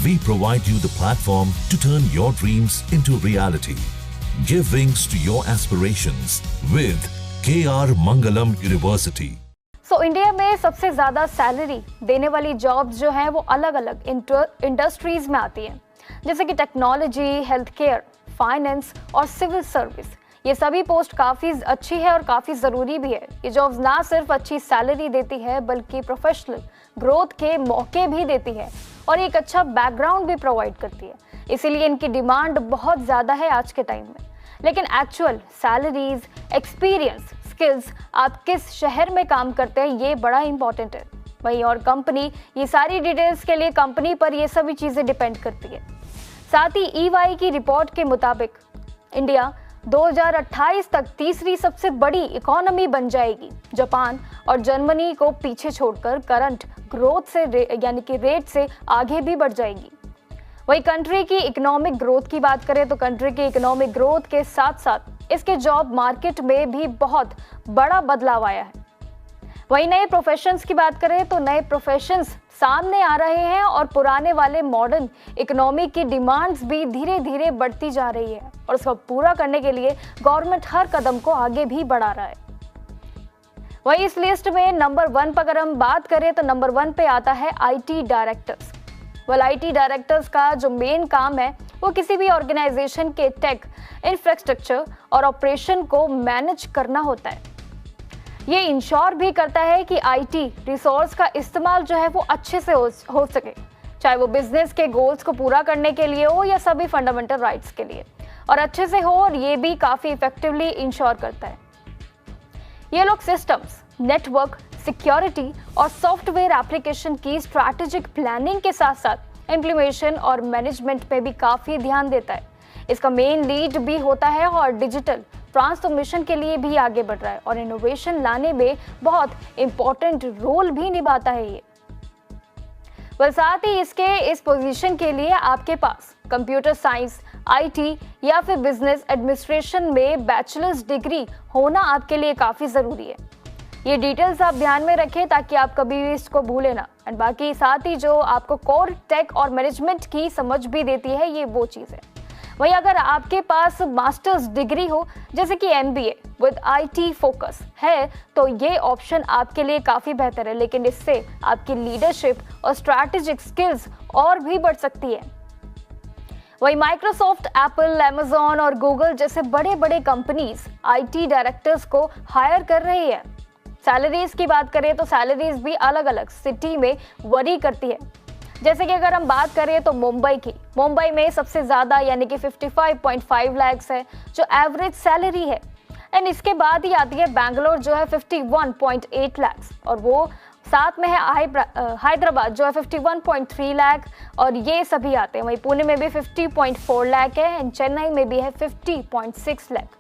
We provide you the platform to turn your dreams into reality. Give wings to your aspirations with KR Mangalam University. India में सबसे ज़्यादा salary देने वाली jobs जो हैं वो अलग अलग इंडस्ट्रीज में आती हैं, जैसे कि टेक्नोलॉजी, हेल्थ केयर, फाइनेंस और सिविल सर्विस। ये सभी पोस्ट काफ़ी अच्छी है और काफ़ी ज़रूरी भी है। ये जॉब्स ना सिर्फ अच्छी सैलरी देती है बल्कि प्रोफेशनल ग्रोथ के मौके भी देती है और एक अच्छा बैकग्राउंड भी प्रोवाइड करती है। इसीलिए इनकी डिमांड बहुत ज़्यादा है आज के टाइम में। लेकिन एक्चुअल सैलरीज, एक्सपीरियंस, स्किल्स, आप किस शहर में काम करते हैं, ये बड़ा इंपॉर्टेंट है। वहीं और कंपनी, ये सारी डिटेल्स के लिए कंपनी पर ये सभी चीज़ें डिपेंड करती है। साथ ही EY की रिपोर्ट के मुताबिक इंडिया 2028 तक तीसरी सबसे बड़ी इकोनॉमी बन जाएगी। जापान और जर्मनी को पीछे छोड़कर करंट ग्रोथ से यानी कि रेट से आगे भी बढ़ जाएगी। वही कंट्री की इकोनॉमिक ग्रोथ की बात करें तो कंट्री की इकोनॉमिक ग्रोथ के साथ साथ इसके जॉब मार्केट में भी बहुत बड़ा बदलाव आया है। वही नए प्रोफेशंस की बात करें तो नए प्रोफेशंस सामने आ रहे हैं और पुराने वाले मॉडर्न इकोनॉमी की डिमांड्स भी धीरे धीरे बढ़ती जा रही है और उसको पूरा करने के लिए गवर्नमेंट हर कदम को आगे भी बढ़ा रहा है। वही इस लिस्ट में नंबर 1 पर अगर हम बात करें तो नंबर 1 पे आता है IT डायरेक्टर्स। IT डायरेक्टर्स का जो मेन काम है वो किसी भी ऑर्गेनाइजेशन के टेक, इंफ्रास्ट्रक्चर और ऑपरेशन को मैनेज करना होता है। ये इंश्योर भी करता है कि IT रिसोर्स का इस्तेमाल जो है वो अच्छे से हो सके, चाहे वो बिजनेस के गोल्स को पूरा करने के लिए हो या सभी फंडामेंटल राइट्स के लिए, और अच्छे से हो, और ये भी काफ़ी इफेक्टिवली इंश्योर करता है। ये लोग सिस्टम्स, नेटवर्क, सिक्योरिटी और सॉफ्टवेयर एप्लीकेशन की स्ट्रैटेजिक प्लानिंग के साथ साथ इम्प्लीमेशन और मैनेजमेंट पे भी काफ़ी ध्यान देता है। इसका मेन लीड भी होता है और डिजिटल ट्रांसफॉर्मेशन के लिए भी आगे बढ़ रहा है और इनोवेशन लाने में बहुत इंपॉर्टेंट रोल भी निभाता है ये। साथ ही इसके इस पोजीशन के लिए आपके पास कंप्यूटर साइंस, IT या फिर बिजनेस एडमिनिस्ट्रेशन में बैचलर्स डिग्री होना आपके लिए काफ़ी ज़रूरी है। ये डिटेल्स आप ध्यान में रखें ताकि आप कभी भी इसको भूलें ना। एंड बाकी साथ ही जो आपको कोर टेक और मैनेजमेंट की समझ भी देती है, ये वो चीज़ है। वहीं अगर आपके पास मास्टर्स डिग्री हो जैसे कि MBA विद IT फोकस है तो ये ऑप्शन आपके लिए काफ़ी बेहतर है, लेकिन इससे आपकी लीडरशिप और स्ट्रैटेजिक स्किल्स और भी बढ़ सकती है। वहीं माइक्रोसॉफ्ट, एप्पल, अमेजॉन और गूगल जैसे बड़े बड़े कंपनीज IT डायरेक्टर्स को हायर कर रही है। सैलरीज की बात करें तो सैलरीज भी अलग अलग सिटी में वरी करती है। जैसे कि अगर हम बात करें तो मुंबई में सबसे ज़्यादा यानी कि 55.5 लाख है जो एवरेज सैलरी है। एंड इसके बाद ही आती है बैंगलोर जो है 51.8 लाख, और वो साथ में है हैदराबाद जो है 51.3 लाख, और ये सभी आते हैं। वहीं पुणे में भी 50.4 लाख है एंड चेन्नई में भी है 50.6 लाख।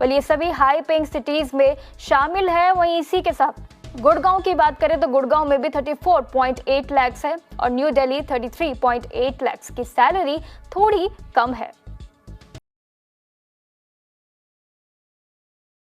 ये सभी हाई पेइंग सिटीज़ में शामिल है। वहीं इसी के साथ गुड़गांव की बात करें तो गुड़गांव में भी 34.8 लाख है और न्यू दिल्ली 33.8 लाख की सैलरी थोड़ी कम है।